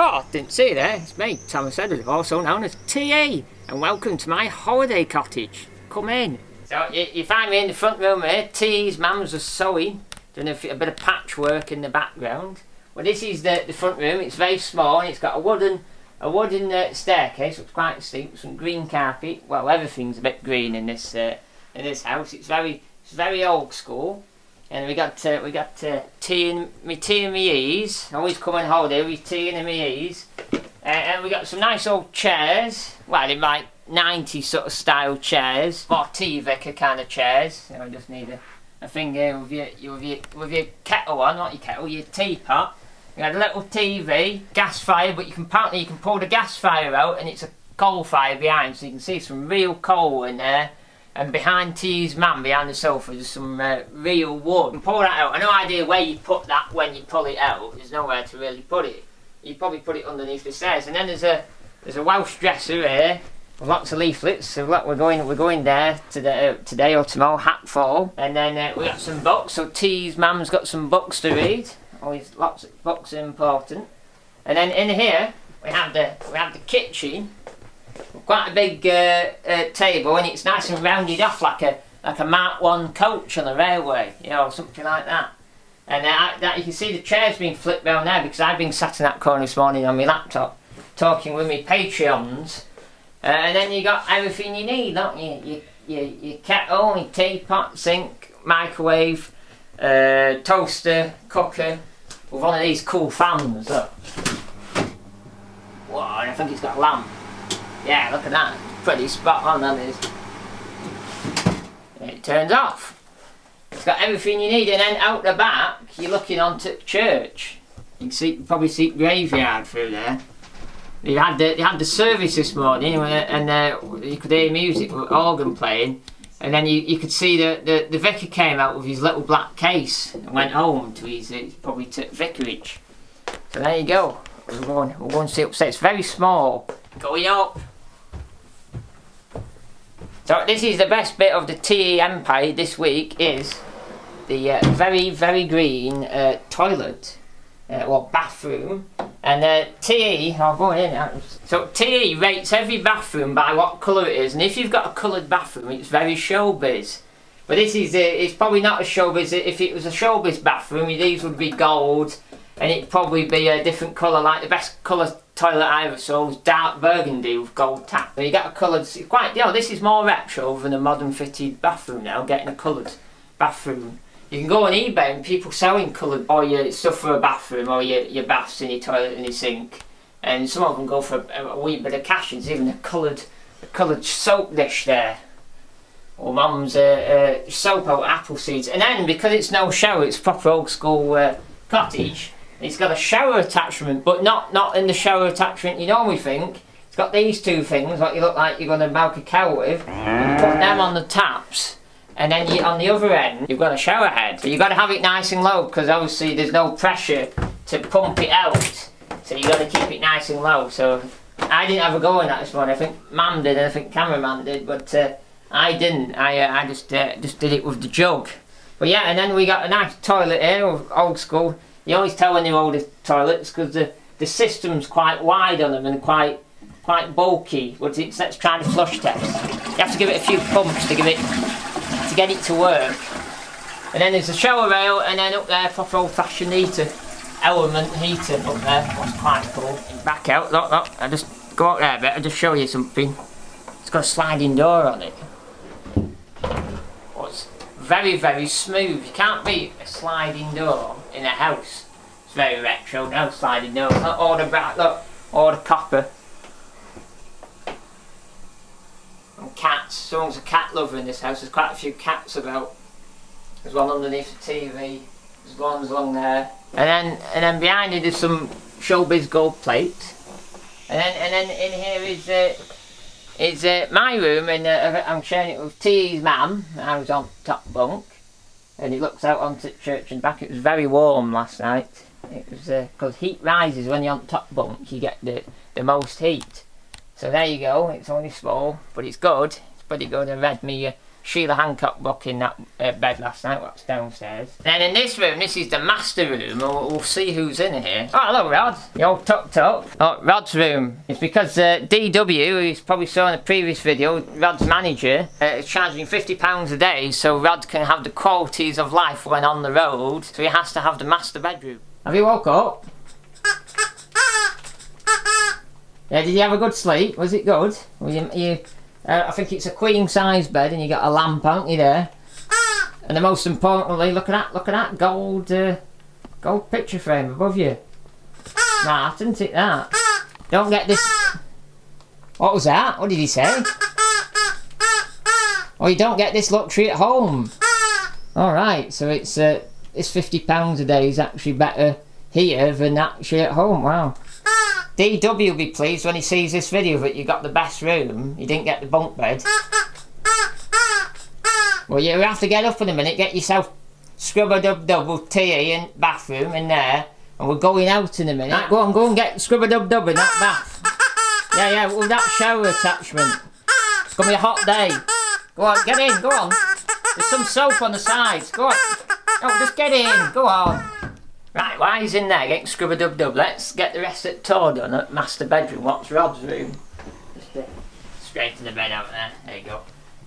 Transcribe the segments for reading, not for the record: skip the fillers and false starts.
Oh, didn't see you there. It's me, Thomas Edwards, also known as TA, and welcome to my holiday cottage. Come in. So you find me in the front room here. T's mum's was sewing, doing a bit of patchwork in the background. Well, this is the front room. It's very small and it's got a wooden staircase, which is quite steep, some green carpet. Well, everything's a bit green in this house. It's very old school. And we got tea and me ease. Always come on holiday with tea and me ease. And we got some nice old chairs. Well, they're like 90s sort of style chairs. More tea vicar kind of chairs. You know, you just need a thing here with your kettle on, not your kettle, your teapot. You got a little TV, gas fire, but you can pull the gas fire out and it's a coal fire behind, so you can see some real coal in there. And behind T's mum, behind the sofa, there's some real wood. You can pull that out. I've no idea where you put that when you pull it out. There's nowhere to really put it. You probably put it underneath the stairs. And then there's a Welsh dresser here with lots of leaflets. So look, we're going there today or tomorrow, Hatfall. And then we got some books. So T's mum's got some books to read. Always lots of books are important. And then in here we have the kitchen. Quite a big table, and it's nice and rounded off like a Mark 1 coach on the railway, you know, something like that. And that you can see the chairs being flipped round there because I've been sat in that corner this morning on my laptop talking with my Patreons. And then you got everything you need, don't you? Your kettle, your teapot, sink, microwave, toaster, cooker, with one of these cool fans. Look. Whoa, and I think it's got a lamp. Yeah, look at that. It's pretty spot on, that is. And it turns off. It's got everything you need, and then out the back, you're looking onto church. You can probably see graveyard through there. They had the service this morning, and you could hear music with organ playing, and then you could see the vicar came out with his little black case and went home to his probably to vicarage. So there you go. We're going to see upstairs. It's very small. Going up. So this is the best bit of the TE Empire this week, is the very, very green toilet, or bathroom. And TE, I'll go in. So TE rates every bathroom by what colour it is, and if you've got a coloured bathroom, it's very showbiz. But this is it's probably not a showbiz. If it was a showbiz bathroom, these would be gold, and it'd probably be a different colour. Like the best colour toilet I ever saw was dark burgundy with gold tap. So you got a coloured, quite, you know, this is more retro than a modern fitted bathroom now, getting a coloured bathroom. You can go on eBay and people selling coloured, or your stuff for a bathroom, or your baths in your toilet and your sink. And some of them go for a wee bit of cash. There's even a coloured soap dish there. Or mum's soap out of apple seeds. And then, because it's no shower, it's proper old school cottage. It's got a shower attachment, but not in the shower attachment you normally think. It's got these two things, what you look like you're going to milk a cow with. You put them on the taps, and then on the other end, you've got a shower head. So you've got to have it nice and low, because obviously there's no pressure to pump it out. So you've got to keep it nice and low. So I didn't have a go in that this morning. I think Mum did, and I think cameraman did, but I didn't. I just did it with the jug. But yeah, and then we got a nice toilet here, old school. You always tell when they're older toilets because the system's quite wide on them and quite bulky. But let's try the flush test. You have to give it a few pumps to get it to work. And then there's a shower rail, and then up there, proper old-fashioned heater, element heater up there. That's quite cool. Back out, look. I just go out there a bit. I'll just show you something. It's got a sliding door on it. It's very, very smooth. You can't beat a sliding door in a house. It's very retro, no sliding doors. Not all the back, look, all the copper. And cats. Someone's a cat lover in this house. There's quite a few cats about. There's one underneath the TV. There's ones along there. And then behind it there's some showbiz gold plates. And then in here is my room, and I'm sharing it with T's mum. I was on top bunk. And it looks out onto the church and back. It was very warm last night. It was because heat rises when you're on top bunk. You get the most heat. So there you go. It's only small, but it's good. It's pretty good. I read me Sheila Hancock book in that bed last night, what's downstairs. And in this room, this is the master room. We'll see who's in here. Oh, hello, Rod. You all tucked up. Oh, Rod's room. It's because DW, who you probably saw in the previous video, Rod's manager, is charging £50 a day so Rod can have the qualities of life when on the road. So he has to have the master bedroom. Have you woke up? Yeah, did you have a good sleep? Was it good? I think it's a queen size bed and you got a lamp, haven't you, there? And the most importantly, look at that gold picture frame above you. Smart, isn't it, that? Don't get this... What was that? What did he say? Oh, you don't get this luxury at home. Alright, so it's £50 a day is actually better here than actually at home. Wow. DW will be pleased when he sees this video that you got the best room. You didn't get the bunk bed. Well, you have to get up in a minute, get yourself scrub-a-dub-dub tea and bathroom in there, and we're going out in a minute. Right, go and get scrub-a-dub-dub in that bath. Yeah, with that shower attachment. It's gonna be a hot day. Go on, get in, go on. There's some soap on the sides. Go on. No, just get in. Go on. Right, while he's in there getting scrub-a-dub-dub, let's get the rest of the tour done at master bedroom. What's Rod's room? Just straighten the bed out there. There you go.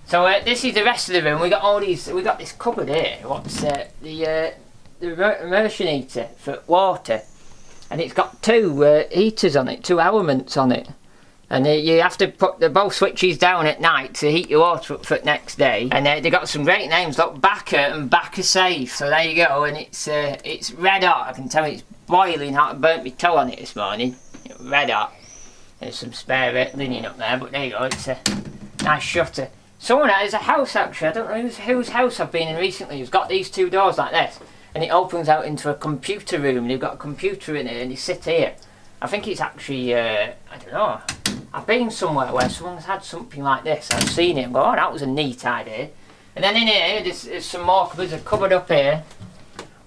So this is the rest of the room. We got all these. We got this cupboard here. What's the immersion heater for water, and it's got two heaters on it, two elements on it. And you have to put both switches down at night to heat your water up for the next day. And they got some great names, like Backer and Backer Safe. So there you go, and it's red hot. I can tell it's boiling hot. I burnt my toe on it this morning. Red hot. There's some spare linen up there, but there you go. It's a nice shutter. Someone has a house actually. I don't know whose house I've been in recently. Who's got these two doors like this, and it opens out into a computer room. And they've got a computer in here, and they sit here. I think it's actually I don't know. I've been somewhere where someone's had something like this. I've seen it and go, oh, that was a neat idea. And then in here, there's some more cupboards. A cupboard up here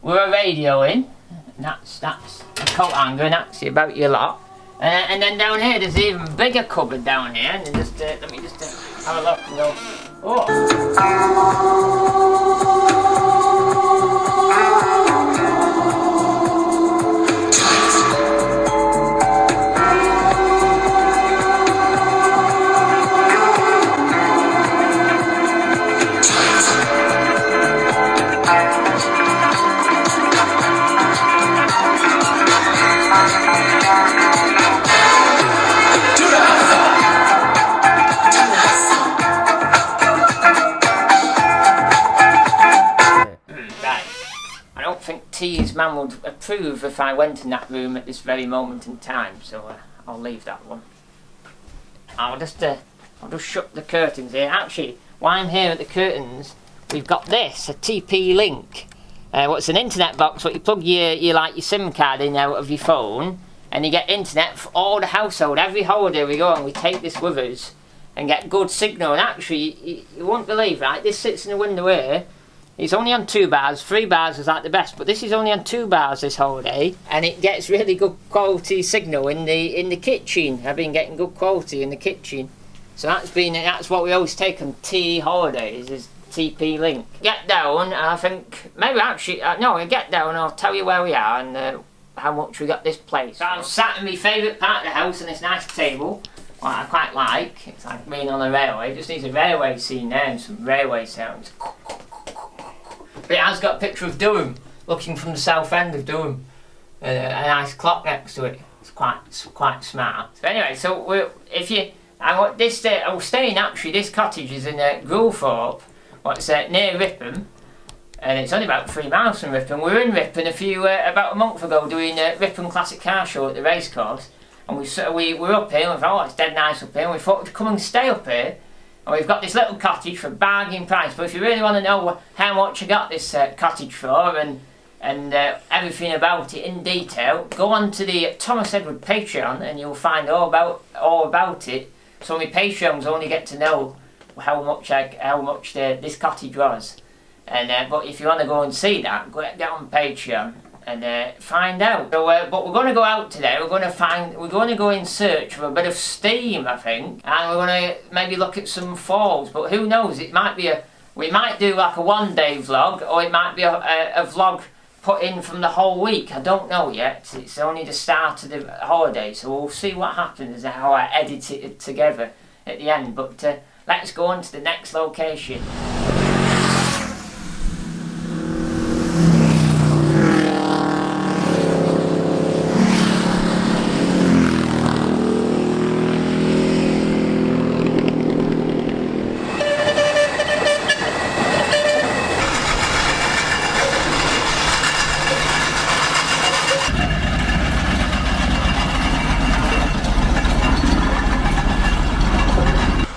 with a radio in. And that's a coat hanger, and that's about your lot. And then down here, there's an even bigger cupboard down here. And just let me just have a look and go, T's man would approve if I went in that room at this very moment in time, so I'll leave that one. I'll just shut the curtains here. Actually, while I'm here at the curtains, we've got this, a TP-Link. What's an internet box? What you plug your SIM card in out of your phone, and you get internet for all the household. Every holiday we go on, we take this with us and get good signal. And actually, you won't believe, right? This sits in the window here. It's only on 2 bars. 3 bars is like the best, but this is only on 2 bars this holiday, and it gets really good quality signal in the kitchen. I've been getting good quality in the kitchen, so that's what we always take on tea holidays, is TP-Link. Get down, I think maybe actually no. Get down. I'll tell you where we are and how much we got this place. So I'm sat in my favourite part of the house on this nice table. What I quite like. It's like being on a railway. It just needs a railway scene there and some railway sounds. But it has got a picture of Durham, looking from the south end of Durham. A nice clock next to it. It's quite smart. So anyway, so I'm staying actually. This cottage is in Grulthorpe, what's near Ripon, and it's only about 3 miles from Ripon. We were in Ripon about a month ago doing a Ripon Classic Car Show at the racecourse, and we were up here. And we thought, oh, it's dead nice up here. And we thought we'd come and stay up here. And we've got this little cottage for a bargain price, but if you really want to know how much I got this cottage for and everything about it in detail, go on to the Thomas Edward Patreon and you'll find all about it. So my Patreons only get to know how much this cottage was. And but if you want to go and see that, get on Patreon and find out. So, but we're going to go out today. We're going to go in search for a bit of steam, I think, and we're going to maybe look at some falls. But who knows? It might be a We might do like a one-day vlog, or it might be a vlog put in from the whole week. I don't know yet. It's only the start of the holiday, so we'll see what happens and how I edit it together at the end. But let's go on to the next location.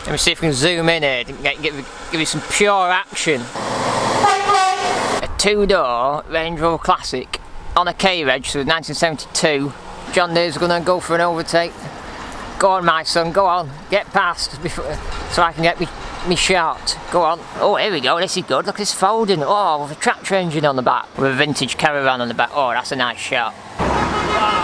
Let me see if we can zoom in here and give you some pure action. A two-door Range Rover Classic on a K-Reg, so 1972. John Deere's going to go for an overtake. Go on, my son, go on. Get past before, so I can get me shot. Go on. Oh, here we go. This is good. Look at this folding. Oh, with a tractor engine on the back. With a vintage caravan on the back. Oh, that's a nice shot. Oh.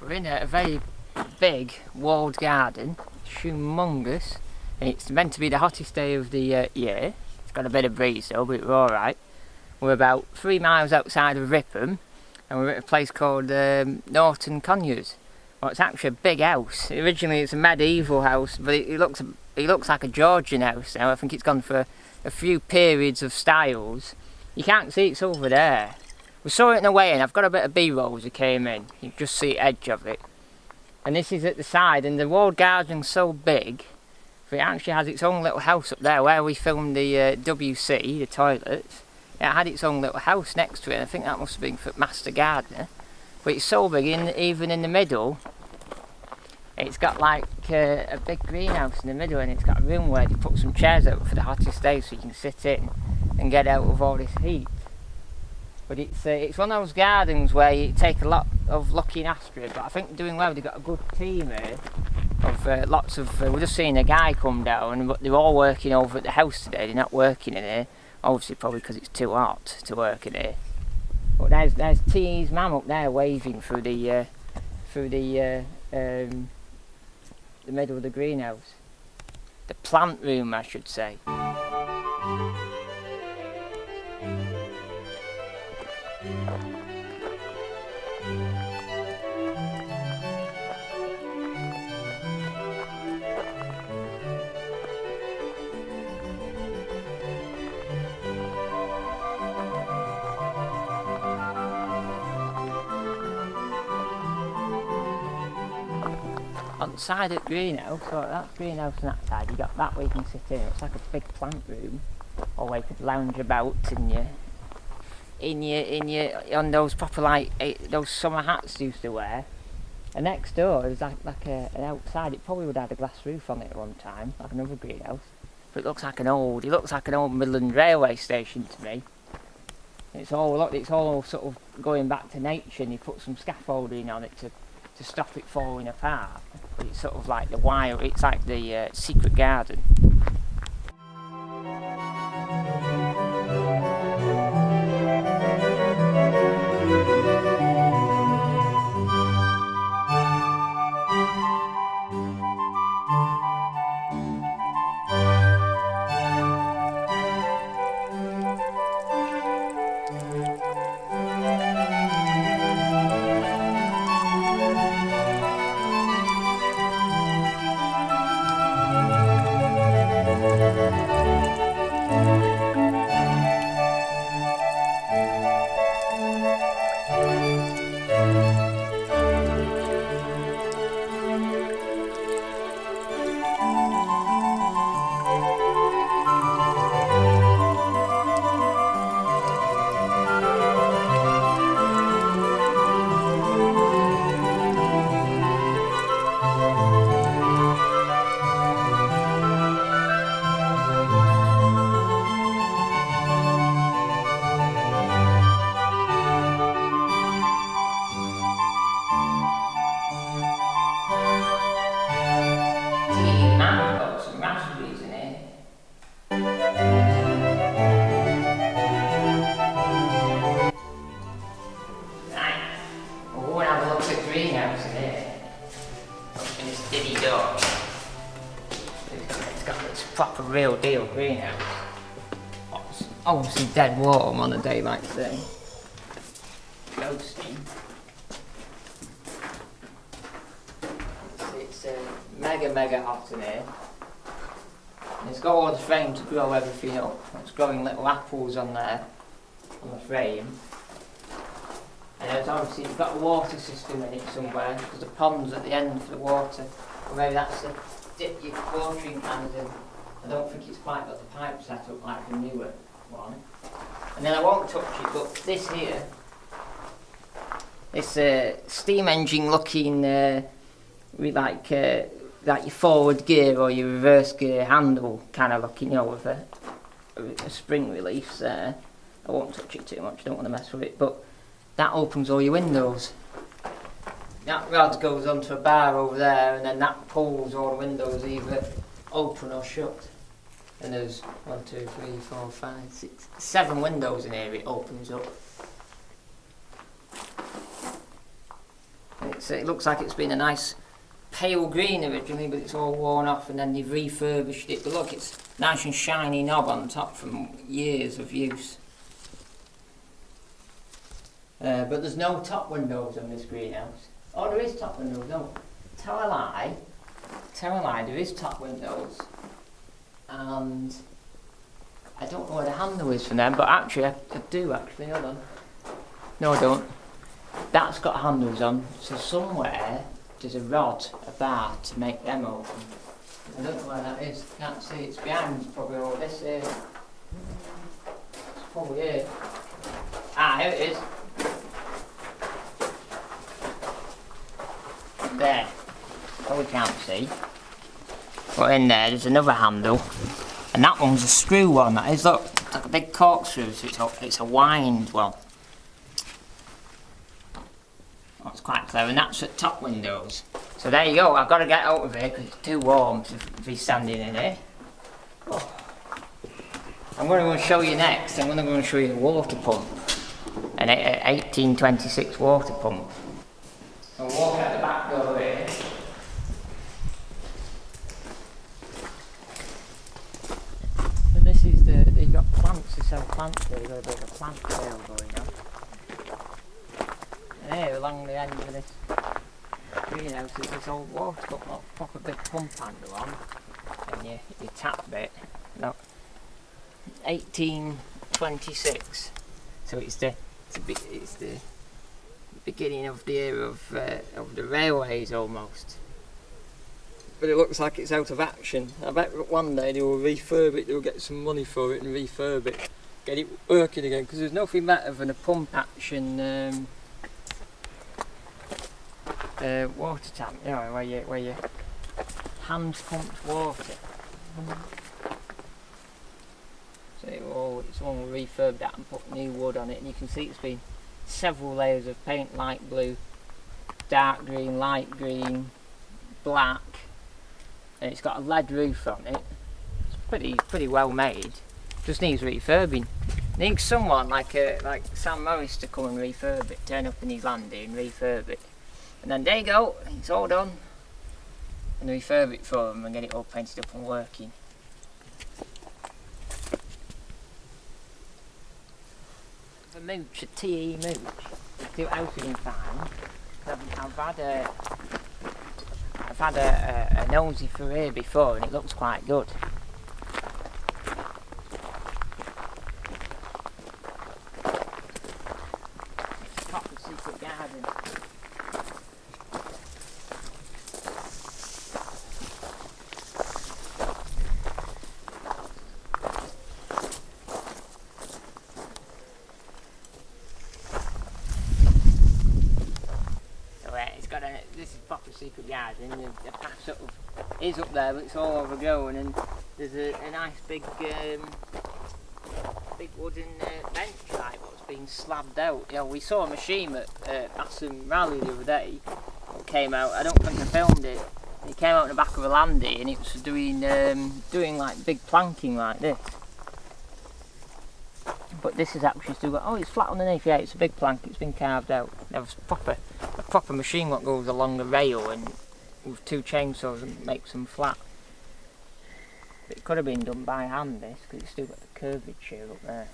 We're in a very big walled garden, humongous, and it's meant to be the hottest day of the year. It's got a bit of breeze though, but we're alright. We're about 3 miles outside of Ripon, and we're at a place called Norton Conyers. Well, it's actually a big house. Originally it's a medieval house, but it looks like a Georgian house now. I think it's gone for a few periods of styles. You can't see it's over there. We saw it in the way in. I've got a bit of B-roll as we came in. You can just see the edge of it. And this is at the side, and the walled garden's so big that it actually has its own little house up there where we filmed the WC, the toilets. It had its own little house next to it, and I think that must have been for Master Gardener. But it's so big, even in the middle, it's got like a big greenhouse in the middle, and it's got a room where they put some chairs out for the hottest day so you can sit in and get out of all this heat. But it's one of those gardens where you take a lot of looking after it, but I think they're doing well. They've got a good team here of lots of, we're just seeing a guy come down, but they're all working over at the house today. They're not working in here, obviously probably because it's too hot to work in here. But there's T's mum up there waving through the middle of the greenhouse. The plant room, I should say. On the side of the greenhouse, so that's greenhouse on that side, you got that where you can sit in. It's like a big plant room, or where you could lounge about in on those proper like those summer hats you used to wear. And next door is like an outside. It probably would have had a glass roof on it at one time, like another greenhouse. But it looks like an old Midland Railway station to me. It's all sort of going back to nature, and you put some scaffolding on it to stop it falling apart. But it's sort of like the wild. It's like the secret garden. Proper real deal greenhouse. Obviously dead warm on a day like today. Ghosting. It's mega hot in here. And it's got all the frame to grow everything up. It's growing little apples on there, on the frame. And it's obviously it's got a water system in it somewhere, because the pond's at the end for the water. Or maybe that's to dip your watering cans in. I don't think it's quite got the pipe set up like the newer one. And then I won't touch it, but this here, this steam engine looking, with like your forward gear or your reverse gear handle kind of looking, with a spring release there. I won't touch it too much, I don't want to mess with it, but that opens all your windows. That rod goes onto a bar over there, and then that pulls all the windows either open or shut. And there's 1, 2, 3, 4, 5, 6, 7 windows in here. It opens up. It looks like it's been a nice pale green originally, but it's all worn off, and then they've refurbished it. But look, it's nice and shiny knob on top from years of use. But there's no top windows on this greenhouse. Oh, there is top windows. No, tell a lie. There is top windows. And I don't know where the handle is for them, but actually I do actually, hold on. No I don't. That's got handles on, so somewhere there's a rod, a bar to make them open. I don't know where that is, can't see, it's behind probably all this here. It's probably here. Ah, here it is. There. Oh, we can't see. But in there's another handle, and that one's a screw one. That is, look, it's like a big corkscrew, so it's a wind one. That's quite clever, and that's at top windows. So there you go. I've got to get out of here because it's too warm to be standing in here. Oh. I'm going to go and show you next. I'm going to go and show you the water pump, an 1826 water pump. I'll walk out the back door here. This is they've got plants, they sell plants there, they've got a bit of a plant sale going on. And here along the end of this greenhouse is this old water pump, not proper big pump handle on, and your tap bit. No, 1826. So it's the beginning of the era of the railways almost. But it looks like it's out of action. I bet one day they will refurb it, they'll get some money for it and refurb it get it working again, because there's nothing better than a pump action water tank, you know, where your hand pumps water. So it's all refurbed that and put new wood on it, and you can see it's been several layers of paint, light blue, dark green, light green, black, and it's got a lead roof on it. It's pretty well made. Just needs refurbing. Needs someone like Sam Morris to come and refurb it, turn up in his landing, refurb it, and then there you go, it's all done. And refurb it for him and get it all painted up and working. A mooch, a TE mooch, do housing in time. I've had a nosy for here before, and it looks quite good. It's a proper secret garden. This is proper secret garden. The path sort of is up there, but it's all overgrown, and there's a nice big wooden bench, right, what's been slabbed out. You know, we saw a machine at Masham Rally the other day. It came out. I don't think I filmed it. It came out in the back of a landy, and it was doing like big planking like this. But this is actually still got, oh, it's flat underneath. Yeah, it's a big plank. It's been carved out. There's a proper machine that goes along the rail and with two chainsaws and makes them flat. It could have been done by hand, this, because it's still got the curvature up there.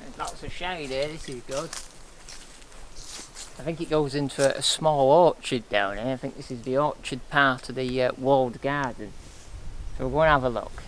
There's lots of shade here. This is good. I think it goes into a small orchard down here. I think this is the orchard part of the walled garden. So we'll go and have a look.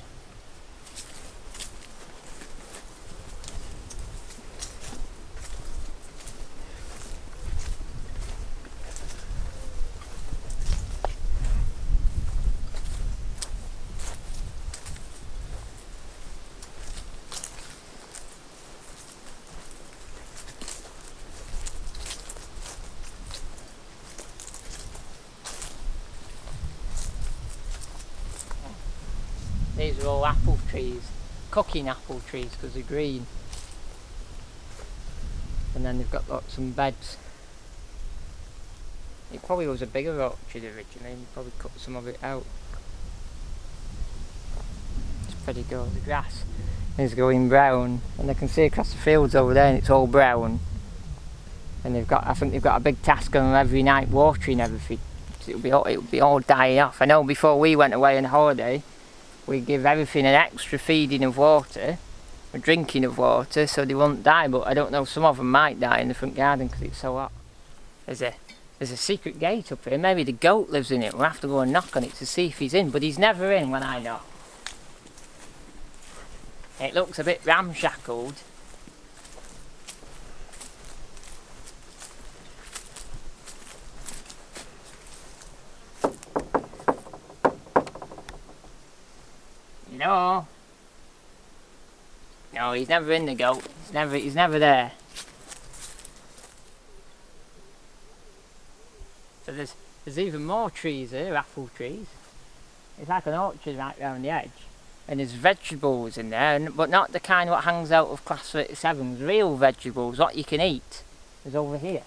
These are all apple trees, cooking apple trees because they're green. And then they've got some beds. It probably was a bigger orchard originally, and probably cut some of it out. It's pretty good. The grass is going brown, and I can see across the fields over there, and it's all brown. And I think they've got a big task on them every night, watering everything. It'll be all dying off. I know before we went away on holiday, we give everything an extra feeding of water, a drinking of water, so they won't die. But I don't know, some of them might die in the front garden because it's so hot. There's a secret gate up here. Maybe the goat lives in it. We'll have to go and knock on it to see if he's in, but he's never in when I knock. It looks a bit ramshackled. No. No, he's never in the goat. He's never there. So there's even more trees here, apple trees. It's like an orchard right round the edge. And there's vegetables in there, but not the kind what hangs out of class 37s. Real vegetables, what you can eat, is over here.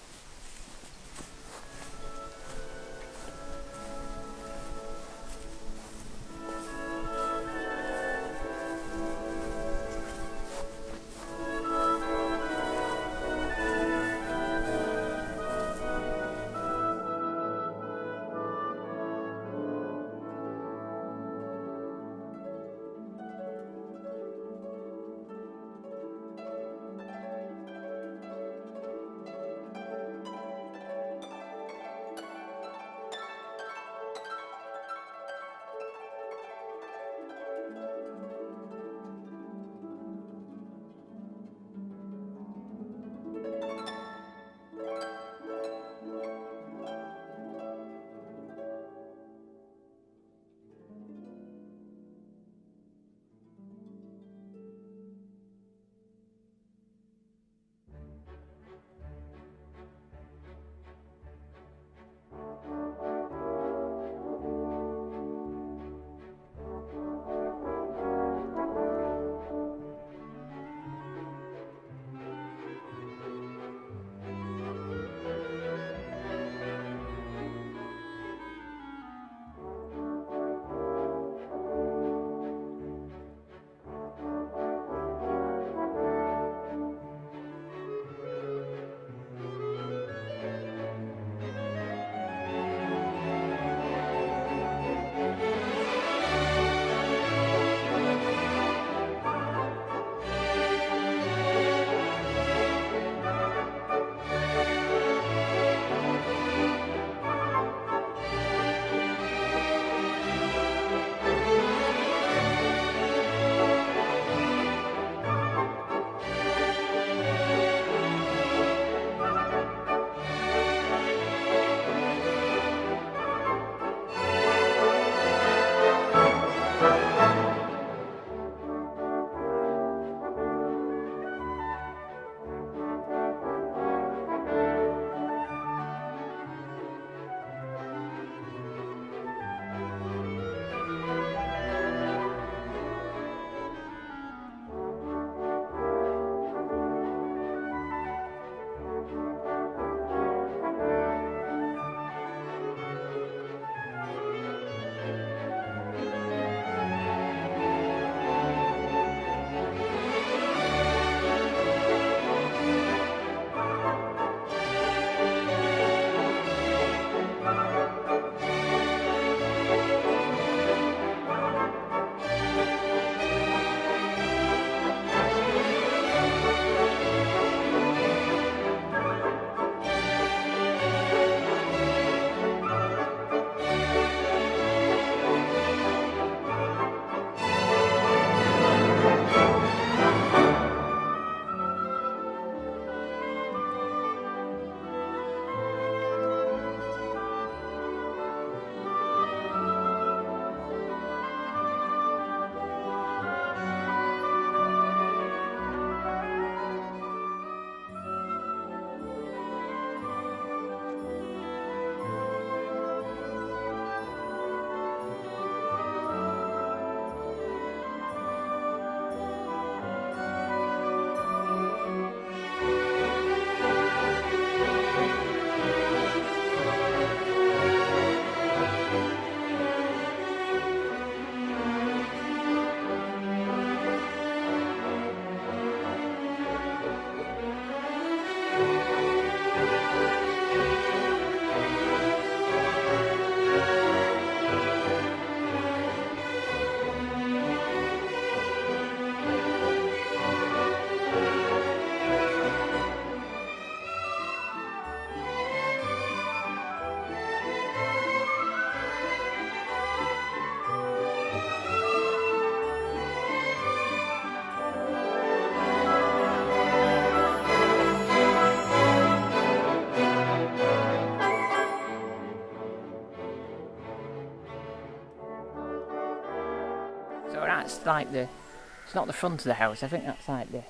So that's like it's not the front of the house, I think that's like the,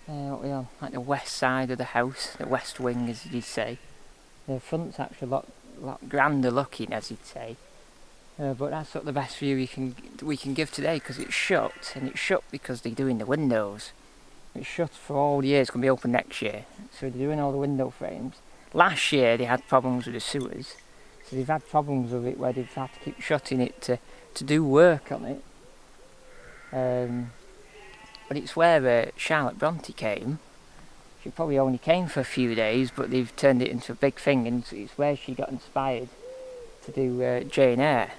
what we on, like the west side of the house, the west wing as you'd say. The front's actually a lot grander looking as you'd say. But that's sort of the best view we can give today, because it's shut, and it's shut because they're doing the windows. It's shut for all the years, it's going to be open next year. So they're doing all the window frames. Last year they had problems with the sewers, so they've had problems with it where they've had to keep shutting it to do work on it. But it's where Charlotte Bronte came. She probably only came for a few days, but they've turned it into a big thing, and it's where she got inspired to do Jane Eyre.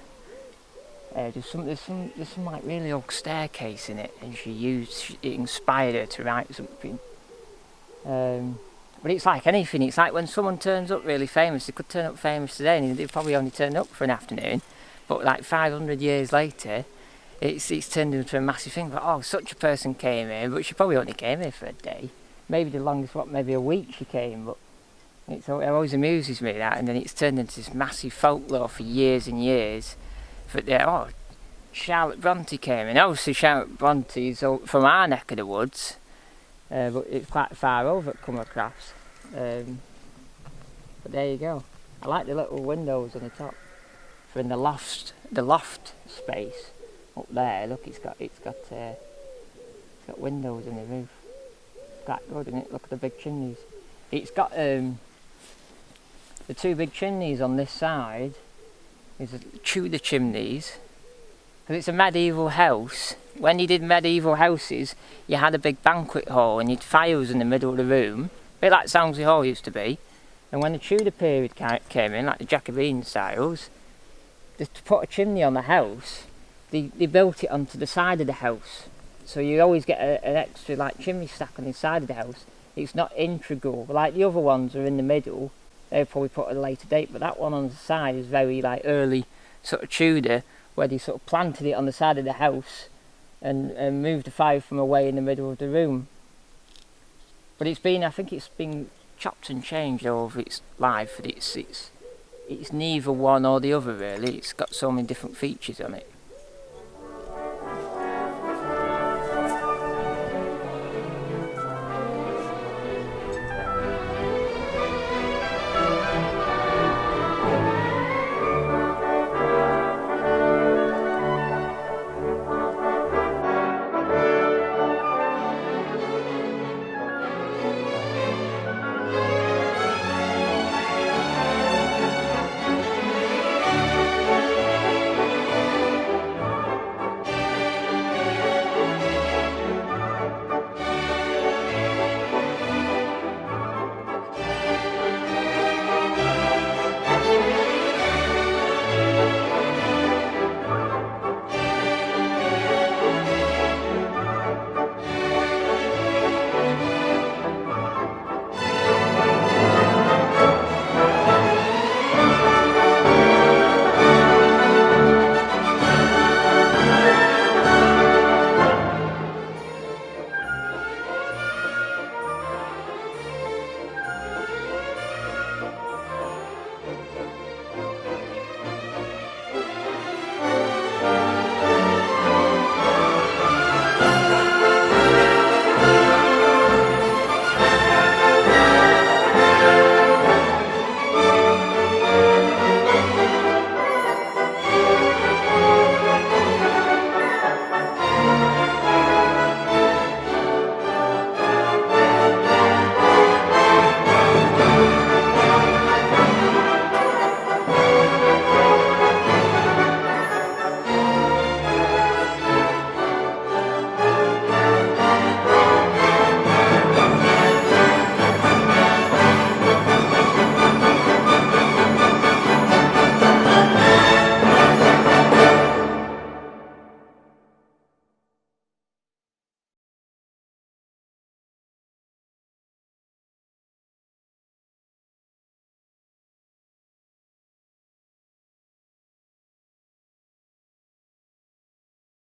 There's some like really old staircase in it, and it inspired her to write something. But it's like anything. It's like when someone turns up really famous. They could turn up famous today, and they probably only turned up for an afternoon. But like 500 years later, it's turned into a massive thing. But oh, such a person came here, but she probably only came here for a day. Maybe the longest, maybe a week she came. But it always amuses me that, and then it's turned into this massive folklore for years and years. But Charlotte Bronte came in. Obviously Charlotte Bronte's from our neck of the woods, but it's quite far over at Cumbercrafts. But there you go. I like the little windows on the top. For in the loft space up there. Look, it's got windows in the roof. Quite good, isn't it? Look at the big chimneys. It's got the two big chimneys on this side. Is Tudor chimneys, because it's a medieval house. When you did medieval houses, you had a big banquet hall and you'd fires in the middle of the room, a bit like Soundsley Hall used to be. And when the Tudor period came in, like the Jacobean styles, to put a chimney on the house, they built it onto the side of the house. So you always get an extra like chimney stack on the side of the house. It's not integral, like the other ones are in the middle. They'll probably put at a later date, but that one on the side is very like early sort of Tudor, where they sort of planted it on the side of the house and moved the fire from away in the middle of the room. But I think it's been chopped and changed over its life, and it's neither one or the other really. It's got so many different features on it.